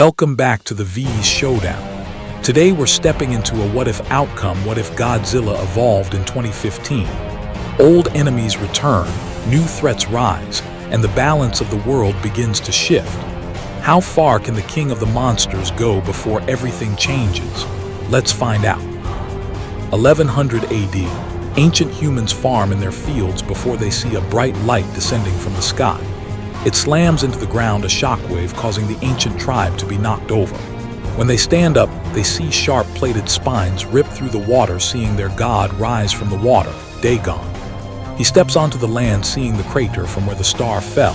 Welcome back to the V's Showdown. Today we're stepping into a what-if outcome. What if Godzilla evolved in 2015? Old enemies return, new threats rise, and the balance of the world begins to shift. How far can the king of the monsters go before everything changes? Let's find out. 1100 AD. Ancient humans farm in their fields before they see a bright light descending from the sky. It slams into the ground, a shockwave causing the ancient tribe to be knocked over. When they stand up, they see sharp-plated spines rip through the water, seeing their god rise from the water, Dagon. He steps onto the land, seeing the crater from where the star fell.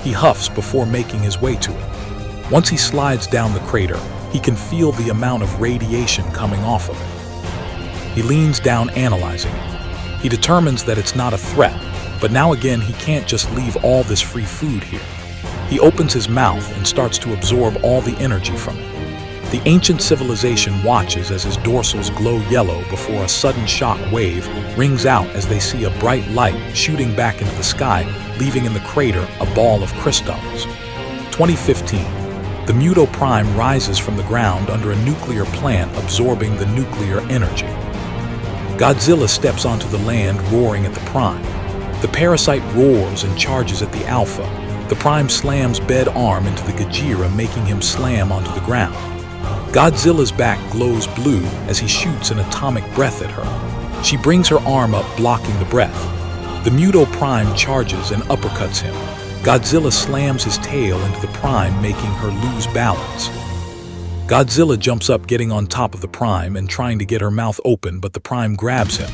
He huffs before making his way to it. Once he slides down the crater, he can feel the amount of radiation coming off of it. He leans down, analyzing it. He determines that it's not a threat. But now again, he can't just leave all this free food here. He opens his mouth and starts to absorb all the energy from it. The ancient civilization watches as his dorsals glow yellow before a sudden shock wave rings out as they see a bright light shooting back into the sky, leaving in the crater a ball of crystals. 2015. The Muto Prime rises from the ground under a nuclear plant, absorbing the nuclear energy. Godzilla steps onto the land, roaring at the Prime. The parasite roars and charges at the Alpha. The Prime slams Bed arm into the Gojira, making him slam onto the ground. Godzilla's back glows blue as he shoots an atomic breath at her. She brings her arm up, blocking the breath. The Muto Prime charges and uppercuts him. Godzilla slams his tail into the Prime, making her lose balance. Godzilla jumps up, getting on top of the Prime and trying to get her mouth open, but the Prime grabs him,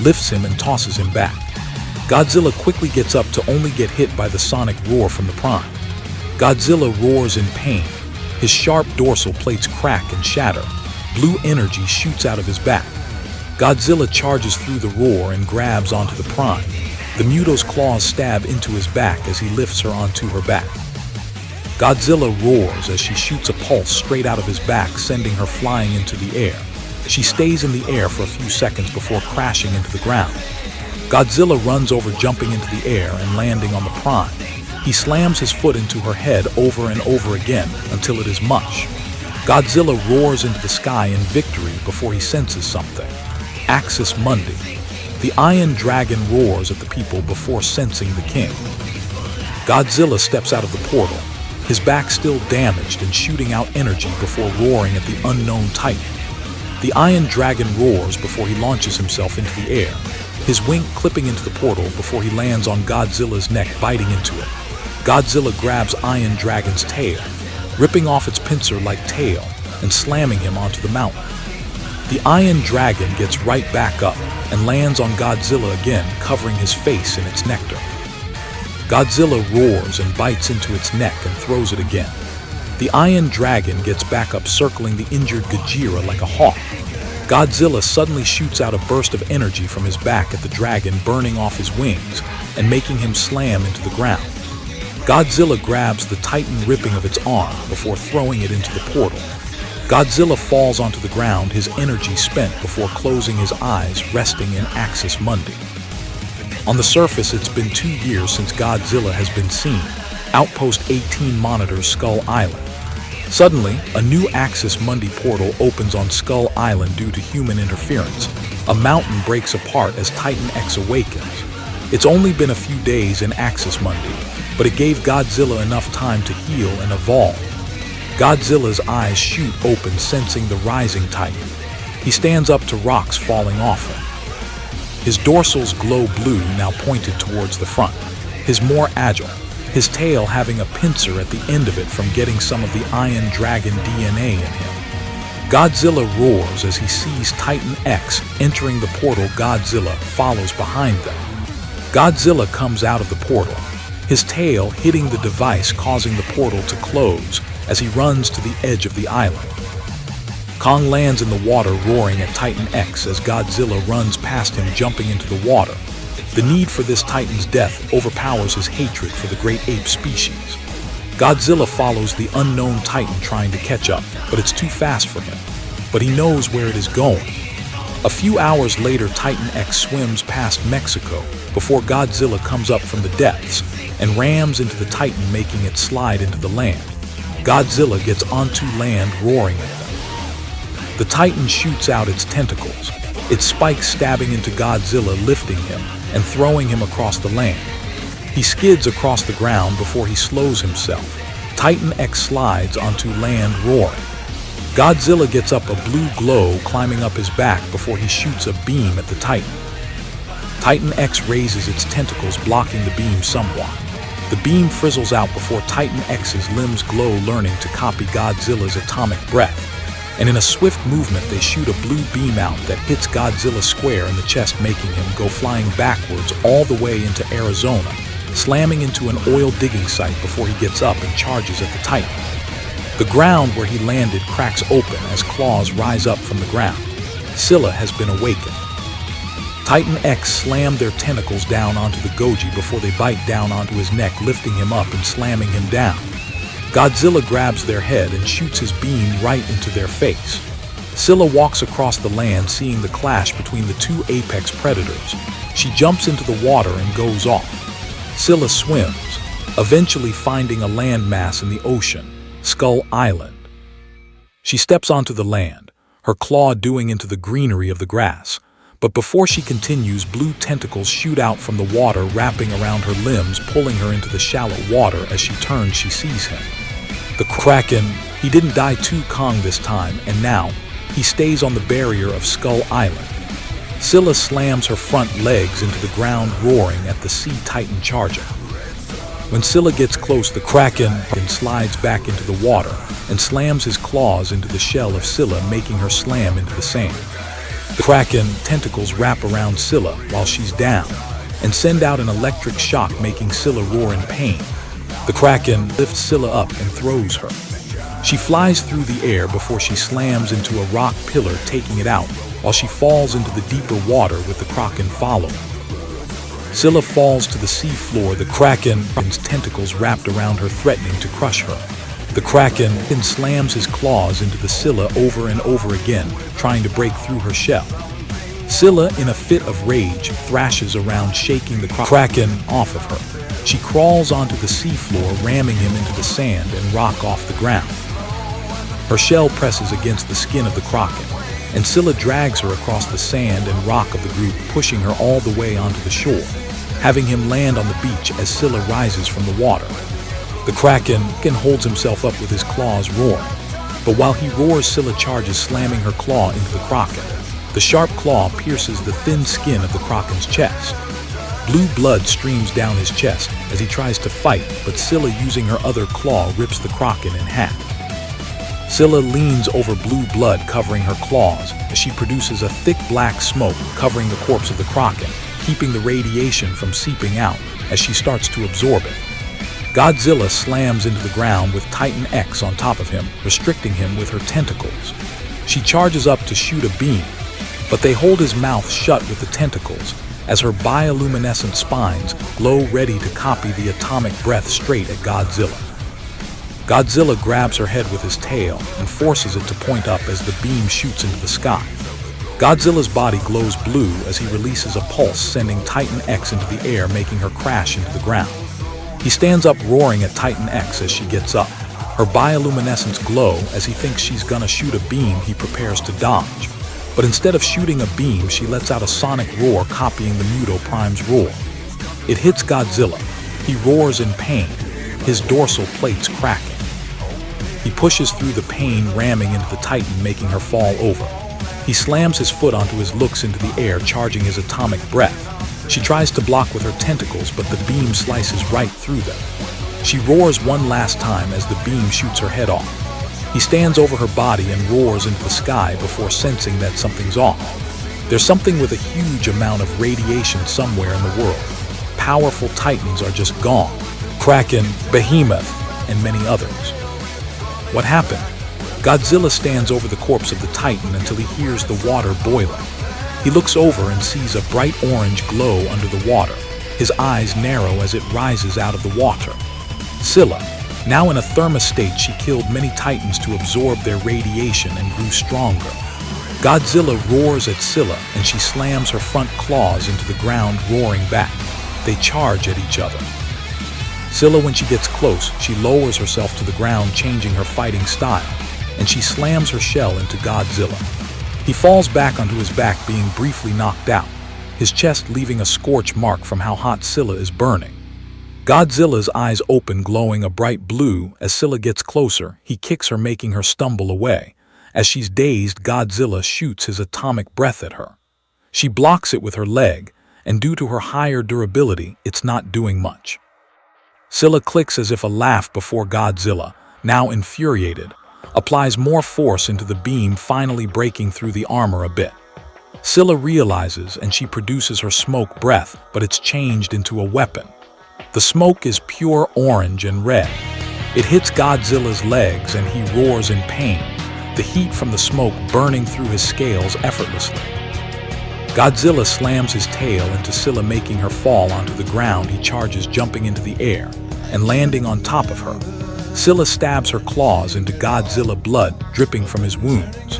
lifts him, and tosses him back. Godzilla quickly gets up to only get hit by the sonic roar from the Prime. Godzilla roars in pain. His sharp dorsal plates crack and shatter. Blue energy shoots out of his back. Godzilla charges through the roar and grabs onto the Prime. The Muto's claws stab into his back as he lifts her onto her back. Godzilla roars as she shoots a pulse straight out of his back, sending her flying into the air. She stays in the air for a few seconds before crashing into the ground. Godzilla runs over, jumping into the air and landing on the Prime. He slams his foot into her head over and over again until it is mush. Godzilla roars into the sky in victory before he senses something. Axis Mundi. The Iron Dragon roars at the people before sensing the king. Godzilla steps out of the portal, his back still damaged and shooting out energy before roaring at the unknown Titan. The Iron Dragon roars before he launches himself into the air, his wing clipping into the portal before he lands on Godzilla's neck, biting into it. Godzilla grabs Iron Dragon's tail, ripping off its pincer-like tail and slamming him onto the mountain. The Iron Dragon gets right back up and lands on Godzilla again, covering his face in its nectar. Godzilla roars and bites into its neck and throws it again. The Iron Dragon gets back up, circling the injured Gojira like a hawk. Godzilla suddenly shoots out a burst of energy from his back at the dragon, burning off his wings and making him slam into the ground. Godzilla grabs the Titan, ripping of its arm before throwing it into the portal. Godzilla falls onto the ground, his energy spent, before closing his eyes, resting in Axis Mundi. On the surface, it's been 2 years since Godzilla has been seen. Outpost 18 monitors Skull Island. Suddenly, a new Axis Mundi portal opens on Skull Island due to human interference. A mountain breaks apart as Titan X awakens. It's only been a few days in Axis Mundi, but it gave Godzilla enough time to heal and evolve. Godzilla's eyes shoot open, sensing the rising Titan. He stands up to rocks falling off him. His dorsals glow blue, now pointed towards the front. His more agile, his tail having a pincer at the end of it from getting some of the Iron Dragon DNA in him. Godzilla roars as he sees Titan X entering the portal. Godzilla follows behind them. Godzilla comes out of the portal, his tail hitting the device, causing the portal to close as he runs to the edge of the island. Kong lands in the water, roaring at Titan X as Godzilla runs past him, jumping into the water. The need for this Titan's death overpowers his hatred for the great ape species. Godzilla follows the unknown Titan, trying to catch up, but it's too fast for him. But he knows where it is going. A few hours later, Titan X swims past Mexico before Godzilla comes up from the depths and rams into the Titan, making it slide into the land. Godzilla gets onto land, roaring at them. The Titan shoots out its tentacles, its spikes stabbing into Godzilla, lifting him and throwing him across the land. He skids across the ground before he slows himself. Titan X slides onto land, roaring. Godzilla gets up a blue glow climbing up his back before he shoots a beam at the Titan. Titan X raises its tentacles, blocking the beam somewhat. The beam frizzles out before Titan X's limbs glow, learning to copy Godzilla's atomic breath. And in a swift movement, they shoot a blue beam out that hits Godzilla square in the chest, making him go flying backwards all the way into Arizona, slamming into an oil digging site before he gets up and charges at the Titan. The ground where he landed cracks open as claws rise up from the ground. Scylla has been awakened. Titan X slam their tentacles down onto the Goji before they bite down onto his neck, lifting him up and slamming him down. Godzilla grabs their head and shoots his beam right into their face. Scylla walks across the land, seeing the clash between the two apex predators. She jumps into the water and goes off. Scylla swims, eventually finding a landmass in the ocean, Skull Island. She steps onto the land, her claw doing into the greenery of the grass. But before she continues, blue tentacles shoot out from the water, wrapping around her limbs, pulling her into the shallow water. As she turns, she sees him. The Kraken. He didn't die too Kong this time, and now he stays on the barrier of Skull Island. Scylla slams her front legs into the ground, roaring at the Sea Titan charger. When Scylla gets close, the Kraken slides back into the water and slams his claws into the shell of Scylla, making her slam into the sand. The Kraken tentacles wrap around Scylla while she's down and send out an electric shock, making Scylla roar in pain. The Kraken lifts Scylla up and throws her. She flies through the air before she slams into a rock pillar, taking it out, while she falls into the deeper water with the Kraken following. Scylla falls to the sea floor, the Kraken's tentacles wrapped around her, threatening to crush her. The Kraken then slams his claws into the Scylla over and over again, trying to break through her shell. Scylla, in a fit of rage, thrashes around, shaking the Kraken off of her. She crawls onto the seafloor, ramming him into the sand and rock off the ground. Her shell presses against the skin of the Kraken, and Scylla drags her across the sand and rock of the group, pushing her all the way onto the shore, having him land on the beach as Scylla rises from the water. The Kraken holds himself up with his claws, roaring. But while he roars, Scylla charges, slamming her claw into the Kraken. The sharp claw pierces the thin skin of the Kraken's chest. Blue blood streams down his chest as he tries to fight, but Scylla, using her other claw, rips the Kraken in half. Scylla leans over blue blood covering her claws as she produces a thick black smoke covering the corpse of the Kraken, keeping the radiation from seeping out as she starts to absorb it. Godzilla slams into the ground with Titan X on top of him, restricting him with her tentacles. She charges up to shoot a beam, but they hold his mouth shut with the tentacles as her bioluminescent spines glow, ready to copy the atomic breath straight at Godzilla. Godzilla grabs her head with his tail and forces it to point up as the beam shoots into the sky. Godzilla's body glows blue as he releases a pulse, sending Titan X into the air, making her crash into the ground. He stands up, roaring at Titan X as she gets up. Her bioluminescence glow as he thinks she's gonna shoot a beam. He prepares to dodge. But instead of shooting a beam, she lets out a sonic roar, copying the Muto Prime's roar. It hits Godzilla. He roars in pain, his dorsal plates cracking. He pushes through the pain, ramming into the Titan, making her fall over. He slams his foot onto his, looks into the air, charging his atomic breath. She tries to block with her tentacles, but the beam slices right through them. She roars one last time as the beam shoots her head off. He stands over her body and roars into the sky before sensing that something's off. There's something with a huge amount of radiation somewhere in the world. Powerful titans are just gone. Kraken, Behemoth, and many others. What happened? Godzilla stands over the corpse of the Titan until he hears the water boiling. He looks over and sees a bright orange glow under the water. His eyes narrow as it rises out of the water. Scylla, now in a thermostate, she killed many titans to absorb their radiation and grew stronger. Godzilla roars at Scylla and she slams her front claws into the ground, roaring back. They charge at each other. Scylla, when she gets close, she lowers herself to the ground, changing her fighting style, and she slams her shell into Godzilla. He falls back onto his back, being briefly knocked out, his chest leaving a scorch mark from how hot Scylla is burning. Godzilla's eyes open, glowing a bright blue. As Scylla gets closer, he kicks her, making her stumble away. As she's dazed, Godzilla shoots his atomic breath at her. She blocks it with her leg, and due to her higher durability, it's not doing much. Scylla clicks as if a laugh before Godzilla, now infuriated, applies more force into the beam, finally breaking through the armor a bit. Scylla realizes, and she produces her smoke breath, but it's changed into a weapon. The smoke is pure orange and red. It hits Godzilla's legs and he roars in pain, the heat from the smoke burning through his scales effortlessly. Godzilla slams his tail into Scylla, making her fall onto the ground. He charges, jumping into the air and landing on top of her. Scylla stabs her claws into Godzilla, blood dripping from his wounds.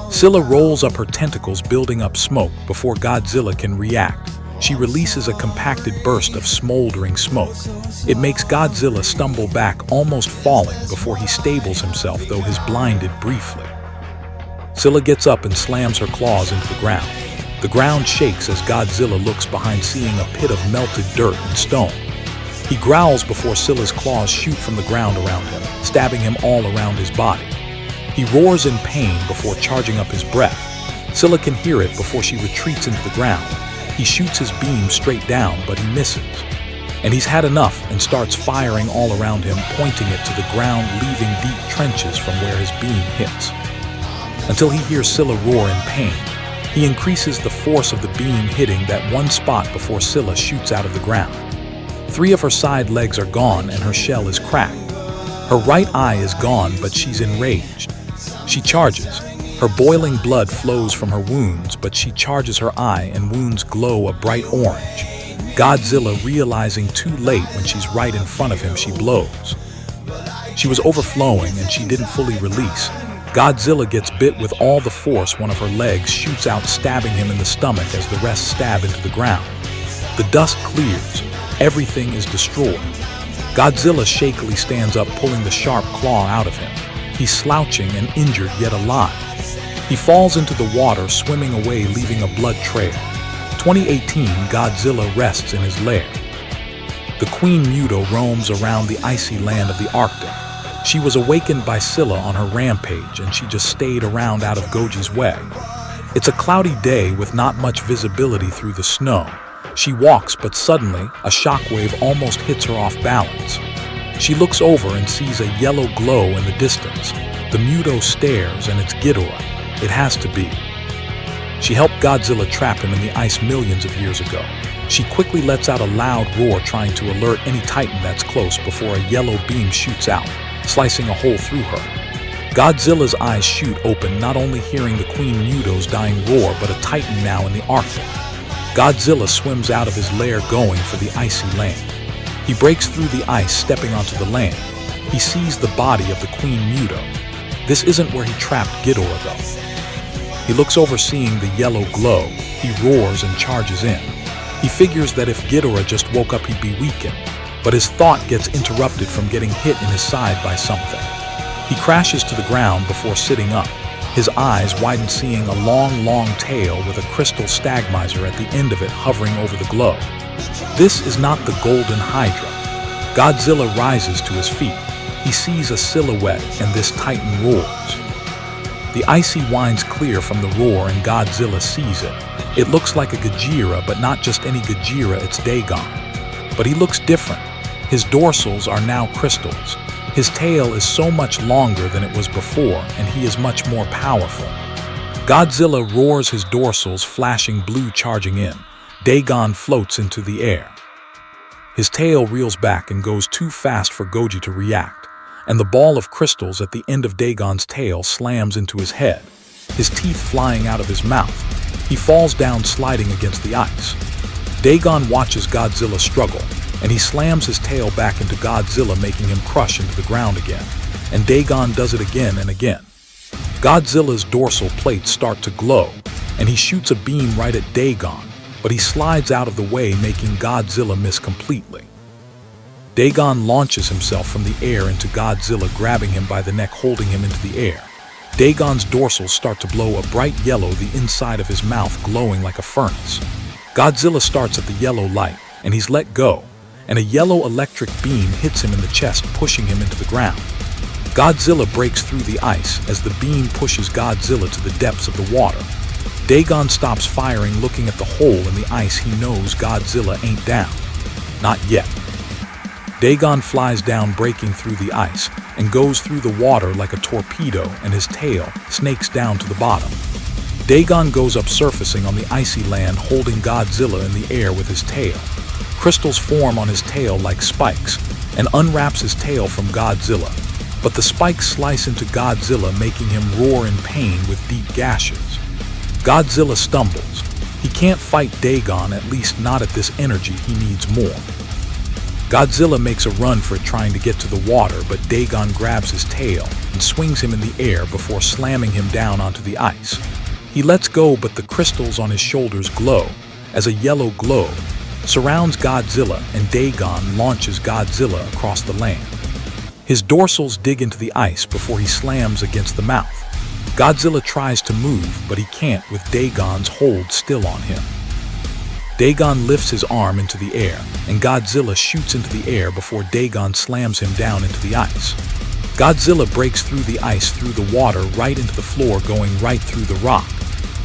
Scylla rolls up her tentacles, building up smoke. Before Godzilla can react, she releases a compacted burst of smoldering smoke. It makes Godzilla stumble back, almost falling before he stables himself, though he's blinded briefly. Scylla gets up and slams her claws into the ground. The ground shakes as Godzilla looks behind, seeing a pit of melted dirt and stone. He growls before Scylla's claws shoot from the ground around him, stabbing him all around his body. He roars in pain before charging up his breath. Scylla can hear it before she retreats into the ground. He shoots his beam straight down, but he misses. And he's had enough and starts firing all around him, pointing it to the ground, leaving deep trenches from where his beam hits. Until he hears Scylla roar in pain. He increases the force of the beam, hitting that one spot before Scylla shoots out of the ground. 3 of her side legs are gone and her shell is cracked. Her right eye is gone, but she's enraged. She charges. Her boiling blood flows from her wounds, but she charges her eye and wounds glow a bright orange. Godzilla, realizing too late when she's right in front of him, she blows. She was overflowing and she didn't fully release. Godzilla gets bit with all the force. One of her legs shoots out, stabbing him in the stomach as the rest stab into the ground. The dust clears. Everything is destroyed. Godzilla shakily stands up, pulling the sharp claw out of him. He's slouching and injured, yet alive. He falls into the water, swimming away, leaving a blood trail. 2018, Godzilla rests in his lair. The Queen Muto roams around the icy land of the Arctic. She was awakened by Scylla on her rampage, and she just stayed around out of Goji's way. It's a cloudy day with not much visibility through the snow. She walks, but suddenly, a shockwave almost hits her off balance. She looks over and sees a yellow glow in the distance. The Muto stares, and it's Ghidorah. It has to be. She helped Godzilla trap him in the ice millions of years ago. She quickly lets out a loud roar, trying to alert any Titan that's close before a yellow beam shoots out, slicing a hole through her. Godzilla's eyes shoot open, not only hearing the Queen Muto's dying roar, but a Titan now in the Arctic. Godzilla swims out of his lair, going for the icy land. He breaks through the ice, stepping onto the land. He sees the body of the Queen Muto. This isn't where he trapped Ghidorah, though. He looks over, seeing the yellow glow. He roars and charges in. He figures that if Ghidorah just woke up, he'd be weakened, but his thought gets interrupted from getting hit in his side by something. He crashes to the ground before sitting up. His eyes widen, seeing a long tail with a crystal stagmizer at the end of it hovering over the glow. This is not the Golden Hydra. Godzilla rises to his feet. He sees a silhouette, and this Titan roars. The icy winds clear from the roar, and Godzilla sees it. It looks like a Gojira, but not just any Gojira, it's Dagon. But he looks different. His dorsals are now crystals. His tail is so much longer than it was before, and he is much more powerful. Godzilla roars, his dorsals flashing blue, charging in. Dagon floats into the air. His tail reels back and goes too fast for Goji to react, and the ball of crystals at the end of Dagon's tail slams into his head, his teeth flying out of his mouth. He falls down, sliding against the ice. Dagon watches Godzilla struggle, and he slams his tail back into Godzilla, making him crush into the ground again. And Dagon does it again and again. Godzilla's dorsal plates start to glow, and he shoots a beam right at Dagon, but he slides out of the way, making Godzilla miss completely. Dagon launches himself from the air into Godzilla, grabbing him by the neck, holding him into the air. Dagon's dorsals start to glow a bright yellow, the inside of his mouth glowing like a furnace. Godzilla starts at the yellow light, and he's let go, and a yellow electric beam hits him in the chest, pushing him into the ground. Godzilla breaks through the ice as the beam pushes Godzilla to the depths of the water. Dagon stops firing, looking at the hole in the ice. He knows Godzilla ain't down. Not yet. Dagon flies down, breaking through the ice, and goes through the water like a torpedo, and his tail snakes down to the bottom. Dagon goes up, surfacing on the icy land, holding Godzilla in the air with his tail. Crystals form on his tail like spikes, and unwraps his tail from Godzilla. But the spikes slice into Godzilla, making him roar in pain with deep gashes. Godzilla stumbles. He can't fight Dagon, at least not at this energy. He needs more. Godzilla makes a run for it, trying to get to the water, but Dagon grabs his tail and swings him in the air before slamming him down onto the ice. He lets go, but the crystals on his shoulders glow as a yellow glow surrounds Godzilla, and Dagon launches Godzilla across the land. His dorsals dig into the ice before he slams against the mouth. Godzilla tries to move, but he can't, with Dagon's hold still on him. Dagon lifts his arm into the air, and Godzilla shoots into the air before Dagon slams him down into the ice. Godzilla breaks through the ice, through the water, right into the floor, going right through the rock.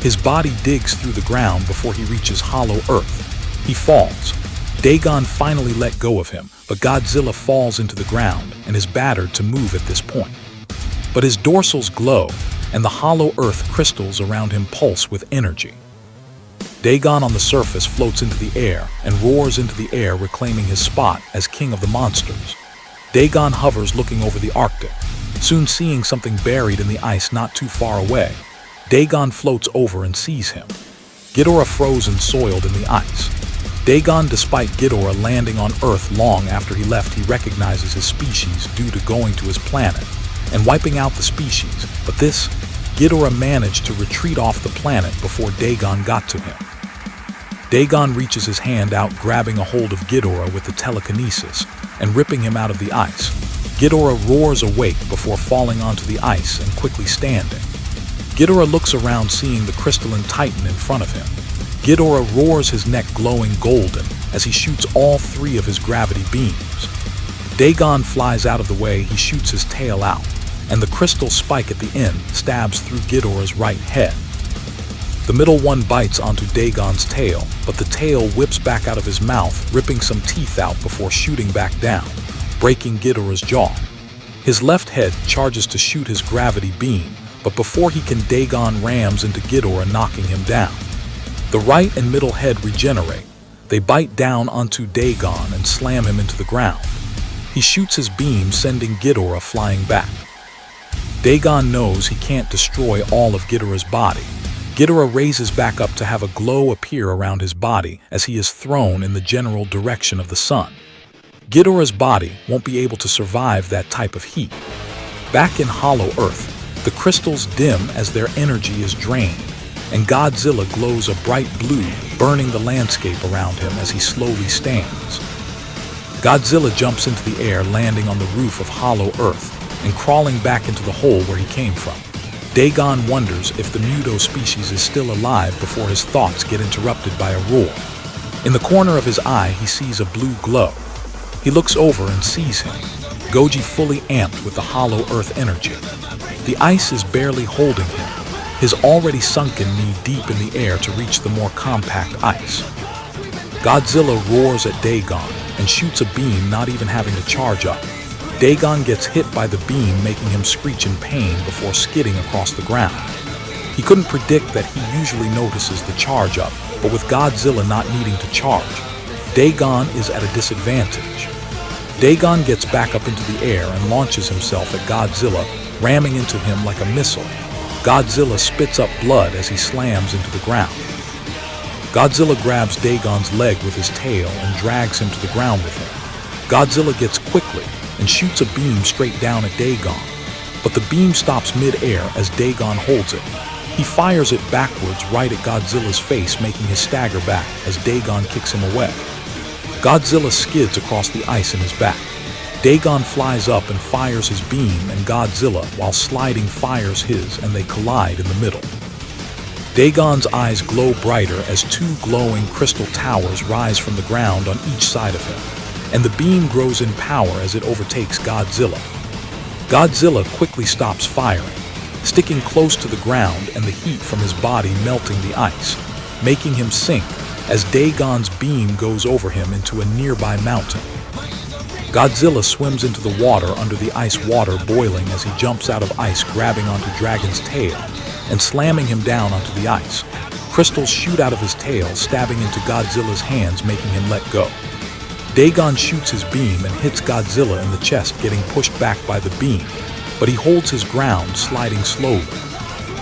His body digs through the ground before he reaches hollow earth. He falls. Dagon finally let go of him, but Godzilla falls into the ground and is battered to move at this point. But his dorsals glow, and the hollow earth crystals around him pulse with energy. Dagon on the surface floats into the air and roars into the air, reclaiming his spot as king of the monsters. Dagon hovers, looking over the Arctic, soon seeing something buried in the ice not too far away. Dagon floats over and sees him. Ghidorah, frozen, soiled in the ice. Dagon, despite Ghidorah landing on Earth long after he left, he recognizes his species due to going to his planet and wiping out the species, but this Ghidorah managed to retreat off the planet before Dagon got to him. Dagon reaches his hand out, grabbing a hold of Ghidorah with the telekinesis and ripping him out of the ice. Ghidorah roars awake before falling onto the ice and quickly standing. Ghidorah looks around, seeing the crystalline titan in front of him. Ghidorah roars, his neck glowing golden as he shoots all three of his gravity beams. Dagon flies out of the way. He shoots his tail out, and the crystal spike at the end stabs through Ghidorah's right head. The middle one bites onto Dagon's tail, but the tail whips back out of his mouth, ripping some teeth out before shooting back down, breaking Ghidorah's jaw. His left head charges to shoot his gravity beam, but before he can, Dagon rams into Ghidorah, knocking him down. The right and middle head regenerate. They bite down onto Dagon and slam him into the ground. He shoots his beam, sending Ghidorah flying back. Dagon knows he can't destroy all of Ghidorah's body. Ghidorah raises back up to have a glow appear around his body as he is thrown in the general direction of the sun. Ghidorah's body won't be able to survive that type of heat. Back in Hollow Earth, the crystals dim as their energy is drained, and Godzilla glows a bright blue, burning the landscape around him as he slowly stands. Godzilla jumps into the air, landing on the roof of Hollow Earth and crawling back into the hole where he came from. Dagon wonders if the Muto species is still alive before his thoughts get interrupted by a roar. In the corner of his eye, he sees a blue glow. He looks over and sees him, Goji, fully amped with the Hollow Earth energy. The ice is barely holding him, his already sunken knee deep in the air to reach the more compact ice. Godzilla roars at Dagon and shoots a beam, not even having to charge up. Dagon gets hit by the beam, making him screech in pain before skidding across the ground. He couldn't predict that he usually notices the charge up, but with Godzilla not needing to charge, Dagon is at a disadvantage. Dagon gets back up into the air and launches himself at Godzilla, ramming into him like a missile. Godzilla spits up blood as he slams into the ground. Godzilla grabs Dagon's leg with his tail and drags him to the ground with him. Godzilla gets quickly and shoots a beam straight down at Dagon, but the beam stops mid-air as Dagon holds it. He fires it backwards right at Godzilla's face, making his stagger back as Dagon kicks him away. Godzilla skids across the ice in his back. Dagon flies up and fires his beam, and Godzilla, while sliding, fires his, and they collide in the middle. Dagon's eyes glow brighter as two glowing crystal towers rise from the ground on each side of him, and the beam grows in power as it overtakes Godzilla. Godzilla quickly stops firing, sticking close to the ground and the heat from his body melting the ice, making him sink as Dagon's beam goes over him into a nearby mountain. Godzilla swims into the water under the ice water boiling as he jumps out of ice, grabbing onto Dragon's tail and slamming him down onto the ice. Crystals shoot out of his tail, stabbing into Godzilla's hands, making him let go. Dagon shoots his beam and hits Godzilla in the chest, getting pushed back by the beam, but he holds his ground, sliding slowly.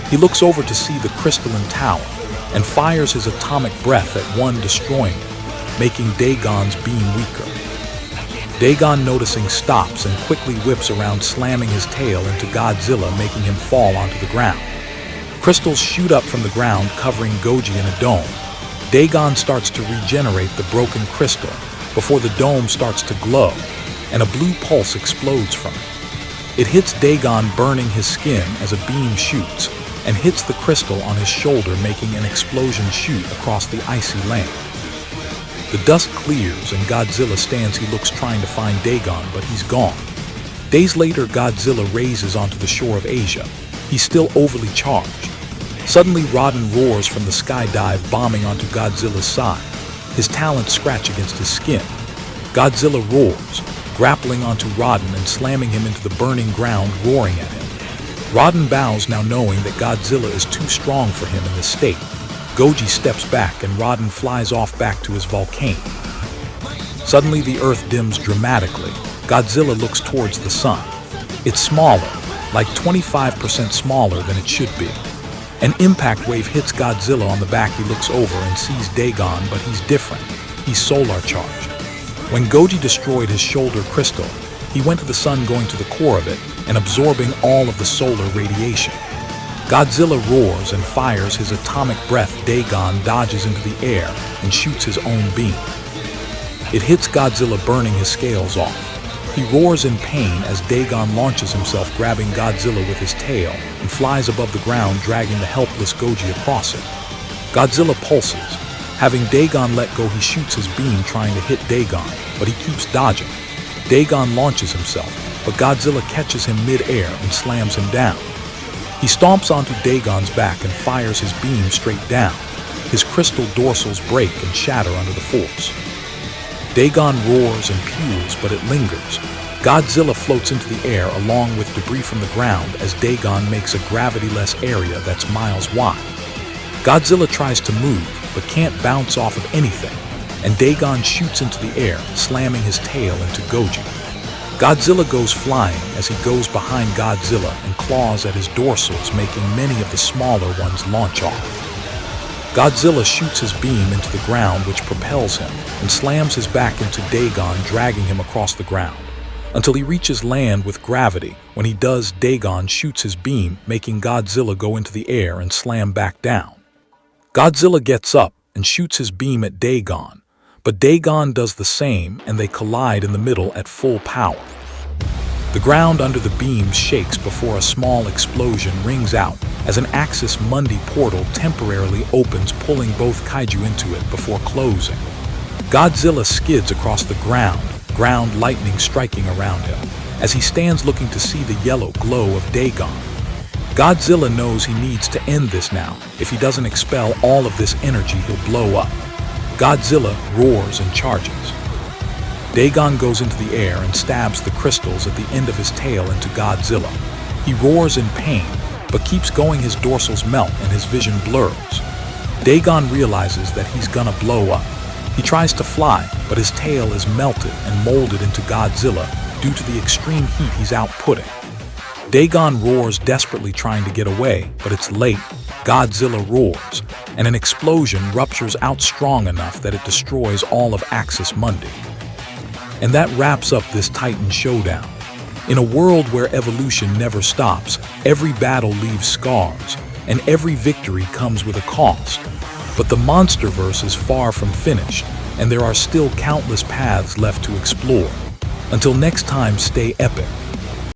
He looks over to see the crystalline tower and fires his atomic breath at one, destroying it, making Dagon's beam weaker. Dagon, noticing, stops and quickly whips around, slamming his tail into Godzilla, making him fall onto the ground. Crystals shoot up from the ground, covering Goji in a dome. Dagon starts to regenerate the broken crystal before the dome starts to glow, and a blue pulse explodes from it. It hits Dagon, burning his skin as a beam shoots, and hits the crystal on his shoulder, making an explosion shoot across the icy land. The dust clears and Godzilla stands. He looks, trying to find Dagon, but he's gone. Days later, Godzilla raises onto the shore of Asia. He's still overly charged. Suddenly, Raiden roars from the skydive, bombing onto Godzilla's side. His talons scratch against his skin. Godzilla roars, grappling onto Raiden and slamming him into the burning ground, roaring at him. Raiden bows, now knowing that Godzilla is too strong for him in this state. Goji steps back and Raiden flies off back to his volcano. Suddenly the earth dims dramatically. Godzilla looks towards the sun. It's smaller, like 25% smaller than it should be. An impact wave hits Godzilla on the back. He looks over and sees Dagon, but he's different. He's solar charged. When Goji destroyed his shoulder crystal, he went to the sun, going to the core of it and absorbing all of the solar radiation. Godzilla roars and fires his atomic breath. Dagon dodges into the air and shoots his own beam. It hits Godzilla, burning his scales off. He roars in pain as Dagon launches himself, grabbing Godzilla with his tail and flies above the ground, dragging the helpless Goji across it. Godzilla pulses. Having Dagon let go, he shoots his beam, trying to hit Dagon, but he keeps dodging. Dagon launches himself, but Godzilla catches him mid-air and slams him down. He stomps onto Dagon's back and fires his beam straight down. His crystal dorsals break and shatter under the force. Dagon roars and pews, but it lingers. Godzilla floats into the air along with debris from the ground as Dagon makes a gravity-less area that's miles wide. Godzilla tries to move, but can't bounce off of anything, and Dagon shoots into the air, slamming his tail into Goji. Godzilla goes flying as he goes behind Godzilla and claws at his dorsals, making many of the smaller ones launch off. Godzilla shoots his beam into the ground, which propels him, and slams his back into Dagon, dragging him across the ground, until he reaches land with gravity. When he does, Dagon shoots his beam, making Godzilla go into the air and slam back down. Godzilla gets up and shoots his beam at Dagon, but Dagon does the same, and they collide in the middle at full power. The ground under the beam shakes before a small explosion rings out as an Axis Mundi portal temporarily opens, pulling both kaiju into it before closing. Godzilla skids across the ground, lightning striking around him, as he stands looking to see the yellow glow of Dagon. Godzilla knows he needs to end this now. If he doesn't expel all of this energy, he'll blow up. Godzilla roars and charges. Dagon goes into the air and stabs the crystals at the end of his tail into Godzilla. He roars in pain, but keeps going. His dorsals melt and his vision blurs. Dagon realizes that he's gonna blow up. He tries to fly, but his tail is melted and molded into Godzilla due to the extreme heat he's outputting. Dagon roars desperately, trying to get away, but it's late. Godzilla roars, and an explosion ruptures out strong enough that it destroys all of Axis Mundi. And that wraps up this Titan showdown. In a world where evolution never stops, every battle leaves scars, and every victory comes with a cost. But the Monsterverse is far from finished. and there are still countless paths left to explore. Until next time, stay epic.